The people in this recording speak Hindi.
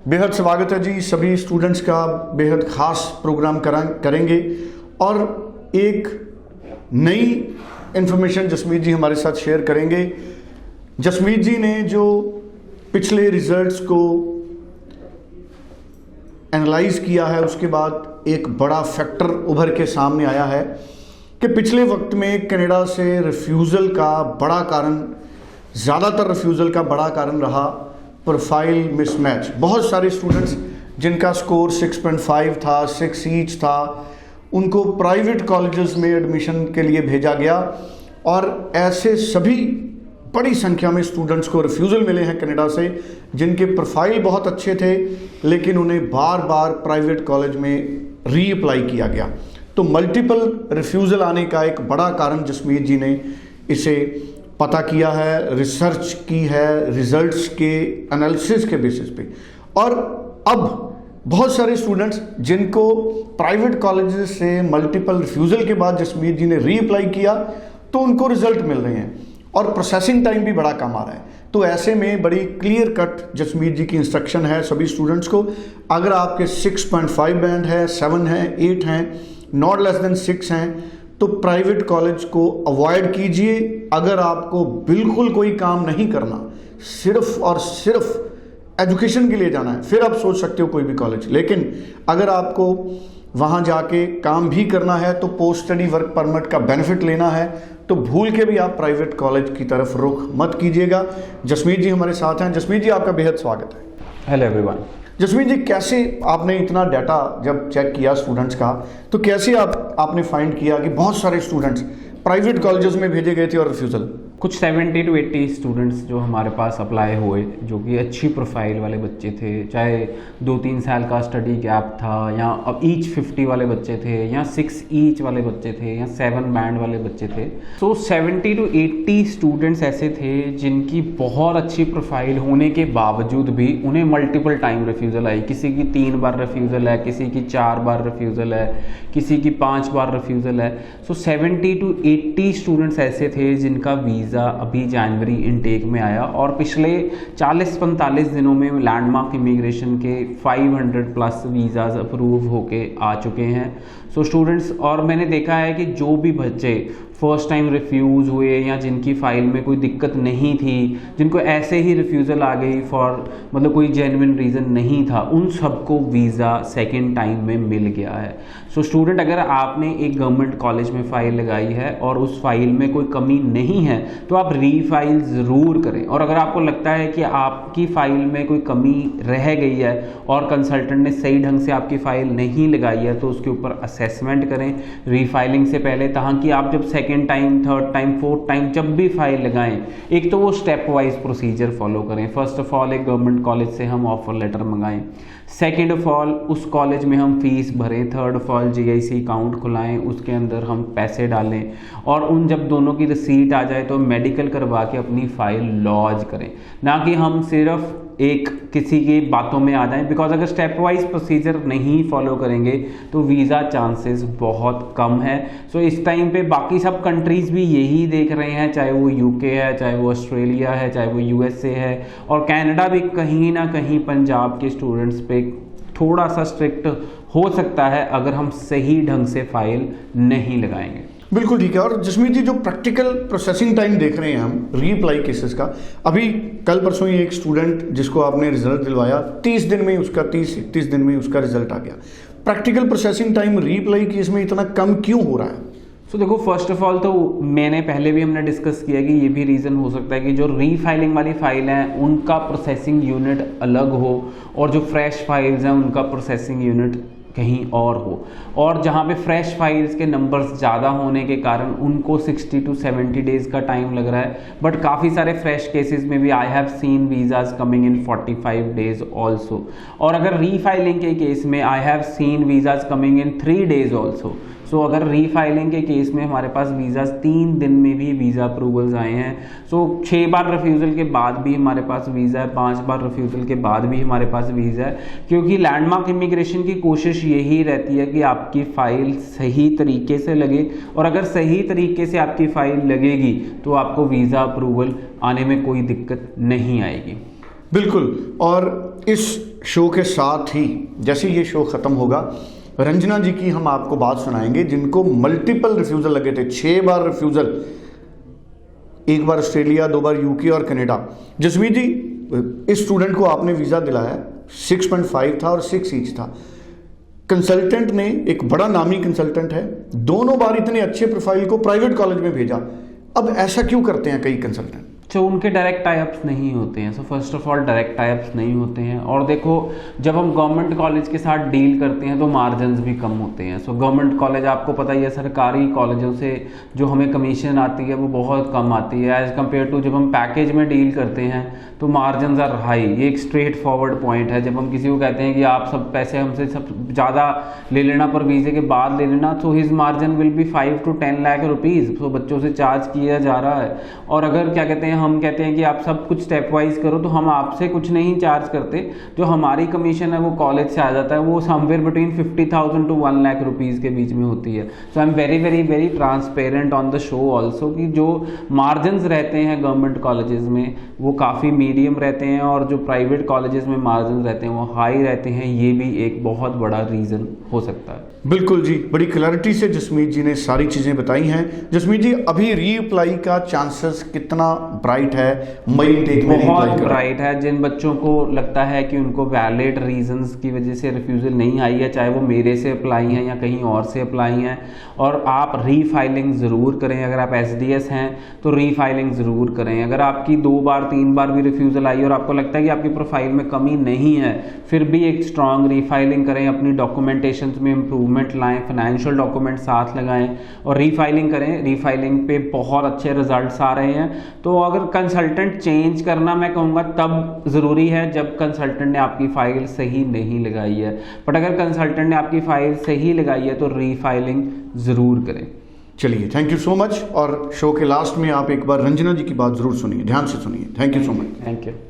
बेहद स्वागत है जी। सभी स्टूडेंट्स का बेहद ख़ास प्रोग्राम करेंगे और एक नई इन्फॉर्मेशन जसमीत जी हमारे साथ शेयर करेंगे। जसमीत जी ने जो पिछले रिजल्ट्स को एनालाइज किया है, उसके बाद एक बड़ा फैक्टर उभर के सामने आया है कि पिछले वक्त में कनाडा से रिफ्यूज़ल का बड़ा कारण, ज़्यादातर रिफ्यूज़ल का बड़ा कारण रहा प्रोफाइल मिसमैच। बहुत सारे स्टूडेंट्स जिनका स्कोर 6.5 था, 6 ईच था, उनको प्राइवेट कॉलेजेस में एडमिशन के लिए भेजा गया और ऐसे सभी बड़ी संख्या में स्टूडेंट्स को रिफ्यूज़ल मिले हैं कनाडा से, जिनके प्रोफाइल बहुत अच्छे थे लेकिन उन्हें बार बार प्राइवेट कॉलेज में रीअप्लाई किया गया। तो मल्टीपल रिफ्यूज़ल आने का एक बड़ा कारण जसमीत जी ने इसे पता किया है, रिसर्च की है, रिजल्ट्स के एनालिसिस के बेसिस पे। और अब बहुत सारे स्टूडेंट्स जिनको प्राइवेट कॉलेजेस से मल्टीपल रिफ्यूज़ल के बाद जसमीत जी ने रीअप्लाई किया तो उनको रिजल्ट मिल रहे हैं और प्रोसेसिंग टाइम भी बड़ा कम आ रहा है। तो ऐसे में बड़ी क्लियर कट जसमीत जी की इंस्ट्रक्शन है सभी स्टूडेंट्स को, अगर आपके 6.5 बैंड है, 7 हैं, 8 हैं, नॉट लेस देन 6 हैं, तो प्राइवेट कॉलेज को अवॉइड कीजिए। अगर आपको बिल्कुल कोई काम नहीं करना, सिर्फ और सिर्फ एजुकेशन के लिए जाना है, फिर आप सोच सकते हो कोई भी कॉलेज। लेकिन अगर आपको वहाँ जाके काम भी करना है, तो पोस्ट स्टडी वर्क परमिट का बेनिफिट लेना है, तो भूल के भी आप प्राइवेट कॉलेज की तरफ रुख मत कीजिएगा। जसमीत जी हमारे साथ हैं। जसमीत जी, आपका बेहद स्वागत है। Hello everyone. जसमीत जी, कैसे आपने इतना डाटा जब चेक किया स्टूडेंट्स का, तो कैसे आपने फाइंड किया कि बहुत सारे स्टूडेंट्स प्राइवेट कॉलेजेस में भेजे गए थे और रिफ्यूज़ल? कुछ 70 to 80 स्टूडेंट्स जो हमारे पास अप्लाई हुए, जो कि अच्छी प्रोफाइल वाले बच्चे थे, चाहे 2-3 साल का स्टडी गैप था, या अब ईच 50 वाले बच्चे थे, या 6 ईच वाले बच्चे थे, या 7 बैंड वाले बच्चे थे। सो 70 to 80 स्टूडेंट्स ऐसे थे जिनकी बहुत अच्छी प्रोफाइल होने के बावजूद भी उन्हें मल्टीपल टाइम रिफ्यूज़ल आई। किसी की 3 बार रिफ्यूज़ल है, किसी की 4 बार रिफ्यूज़ल है, किसी की 5 बार रिफ्यूज़ल है। सो 70 to 80 स्टूडेंट्स ऐसे थे जिनका वीज़ा अभी जनवरी इनटेक में आया, और पिछले 40-45 दिनों में लैंडमार्क इमिग्रेशन के 500 प्लस वीज़ाज अप्रूव होके आ चुके हैं। सो स्टूडेंट्स, और मैंने देखा है कि जो भी बच्चे फर्स्ट टाइम रिफ्यूज़ हुए या जिनकी फ़ाइल में कोई दिक्कत नहीं थी, जिनको ऐसे ही रिफ्यूज़ल आ गई मतलब कोई जेन्युइन रीज़न नहीं था, उन सबको वीज़ा सेकेंड टाइम में मिल गया है। सो स्टूडेंट, अगर आपने एक गवर्नमेंट कॉलेज में फ़ाइल लगाई है और उस फाइल में कोई कमी नहीं है तो आप रीफाइल ज़रूर करें। और अगर आपको लगता है कि आपकी फ़ाइल में कोई कमी रह गई है और कंसल्टेंट ने सही ढंग से आपकी फ़ाइल नहीं लगाई है, तो उसके ऊपर असेसमेंट करें रीफाइलिंग से पहले, ताकि आप जब second time, third time, fourth time जब भी फाइल लगाएं, एक तो वो स्टेप वाइज प्रोसीजर फॉलो करें। फर्स्ट ऑफ ऑल, एक गवर्नमेंट कॉलेज से हम ऑफर लेटर मंगाएं। सेकेंड ऑफ ऑल, उस कॉलेज में हम फीस भरें। Third of all, GIC account खुलाएं, उसके अंदर हम पैसे डालें, और उन जब दोनों की रिसीट आ जाए तो मेडिकल करवा के अपनी फ़ाइल लॉन्च करें, ना कि हम सिर्फ एक किसी की बातों में आ जाएं। बिकॉज अगर स्टेप वाइज प्रोसीजर नहीं फॉलो करेंगे तो वीज़ा चांसेस बहुत कम है। सो इस टाइम पे बाकी सब कंट्रीज़ भी यही देख रहे हैं, चाहे वो UK है, चाहे वो ऑस्ट्रेलिया है, चाहे वो USA है, और कनाडा भी कहीं ना कहीं पंजाब के स्टूडेंट्स पे थोड़ा सा स्ट्रिक्ट हो सकता है अगर हम सही ढंग से फाइल नहीं लगाएंगे। बिल्कुल ठीक है। और जसमीत जी, जो प्रैक्टिकल प्रोसेसिंग टाइम देख रहे हैं हम रीअप्लाई केसेस का, अभी कल परसों ही एक स्टूडेंट जिसको आपने रिजल्ट दिलवाया, 30 दिन में उसका 30-31 दिन में उसका रिजल्ट आ गया। Practical processing time reapply case में इतना कम क्यों हो रहा है? सो देखो, फर्स्ट ऑफ ऑल तो मैंने पहले भी हमने डिस्कस किया कि ये भी रीज़न हो सकता है कि जो रीफाइलिंग वाली फ़ाइल हैं उनका प्रोसेसिंग यूनिट अलग हो, और जो फ्रेश फाइल्स हैं उनका प्रोसेसिंग यूनिट कहीं और हो, और जहाँ पे फ्रेश फाइल्स के नंबर्स ज़्यादा होने के कारण उनको 60 to 70 डेज़ का टाइम लग रहा है। बट काफ़ी सारे फ्रेश केसेस में भी I have seen visas coming in 45 days also, और अगर रीफाइलिंग के केस में I have seen visas coming in 3 days also. So अगर रीफाइलिंग के केस में हमारे पास वीज़ा 3 दिन में भी वीज़ा अप्रूवल्स आए हैं। सो 6 बार रिफ्यूज़ल के बाद भी हमारे पास वीज़ा है, 5 बार रिफ्यूज़ल के बाद भी हमारे पास वीज़ा है, क्योंकि लैंडमार्क इमिग्रेशन की कोशिश यही रहती है कि आपकी फ़ाइल सही तरीके से लगे, और अगर सही तरीके से आपकी फ़ाइल लगेगी तो आपको वीज़ा अप्रूवल आने में कोई दिक्कत नहीं आएगी। बिल्कुल। और इस शो के साथ ही जैसे ये शो ख़त्म होगा, रंजना जी की हम आपको बात सुनाएंगे जिनको मल्टीपल रिफ्यूज़ल लगे थे, 6 बार रिफ्यूज़ल, 1 बार ऑस्ट्रेलिया, 2 बार यूके और कनाडा। जसमीत जी, इस स्टूडेंट को आपने वीज़ा दिलाया, 6.5 था और 6 ईच था। कंसल्टेंट ने, एक बड़ा नामी कंसल्टेंट है, दोनों बार इतने अच्छे प्रोफाइल को प्राइवेट कॉलेज में भेजा। अब ऐसा क्यों करते हैं कई कंसल्टेंट? जो उनके डायरेक्ट टाइप्स नहीं होते हैं। So first of all direct types नहीं होते हैं। और देखो, जब हम गवर्नमेंट कॉलेज के साथ डील करते हैं तो मार्जिन्स भी कम होते हैं। सो गवर्नमेंट कॉलेज, आपको पता ही है, सरकारी कॉलेजों से जो हमें कमीशन आती है वो बहुत कम आती है एज़ कम्पेयर टू जब हम पैकेज में डील करते हैं तो मार्जिन्स आर हाई। ये एक स्ट्रेट फॉरवर्ड पॉइंट है। जब हम किसी को कहते हैं कि आप सब पैसे हमसे सब ज़्यादा ले लेना पर वीज़े के बाद ले लेना, तो his margin will be 5 to 10 lakh rupees. तो बच्चों से चार्ज किया जा रहा है। और अगर क्या कहते हैं, हम कहते हैं कि आप सब कुछ स्टेप वाइज करो, तो हम आपसे कुछ नहीं चार्ज करते। जो हमारी कमीशन है वो कॉलेज से आ जाता है, वो somewhere between 50,000 to 1 lakh rupees के बीच में होती है। So I am very very very transparent on the show also कि जो मार्जिन्स रहते हैं गवर्नमेंट कॉलेजेस में वो काफ़ी मीडियम रहते हैं और जो प्राइवेट कॉलेजेस में मार्जिन रहते हैं वो हाई रहते हैं। ये भी एक बहुत बड़ा रीज़न हो सकता है। बिल्कुल जी, बड़ी क्लैरिटी से जसमीत जी ने सारी चीज़ें बताई हैं। जसमीत जी, अभी रीअप्लाई का चांसेस कितना ब्राइट है? मई इंटेक में बहुत ब्राइट है। जिन बच्चों को लगता है कि उनको वैलिड रीजंस की वजह से रिफ्यूज़ल नहीं आई है, चाहे वो मेरे से अप्लाई हैं या कहीं और से अप्लाई हैं, और आप रीफाइलिंग ज़रूर करें। अगर आप SDS हैं तो रीफाइलिंग ज़रूर करें। अगर आपकी 2 बार 3 बार भी रिफ्यूज़ल आई और आपको लगता है कि आपकी प्रोफाइल में कमी नहीं है, फिर भी एक स्ट्रॉन्ग रीफाइलिंग करें। अपनी डॉक्यूमेंटेशन में इम्प्रूवमेंट लाएं, फाइनेंशियल डॉक्यूमेंट साथ लगाएं और रीफाइलिंग करें। रीफाइलिंग पे बहुत अच्छे रिजल्ट्स आ रहे हैं। तो अगर कंसल्टेंट चेंज करना, मैं कहूँगा तब ज़रूरी है जब कंसल्टेंट ने आपकी फ़ाइल सही नहीं लगाई है। बट अगर कंसल्टेंट ने आपकी फ़ाइल सही लगाई है तो रीफाइलिंग ज़रूर करें। चलिए, थैंक यू सो मच। और शो के लास्ट में आप एक बार रंजना जी की बात ज़रूर सुनिए, ध्यान से सुनिए। Thank you so much. Thank you.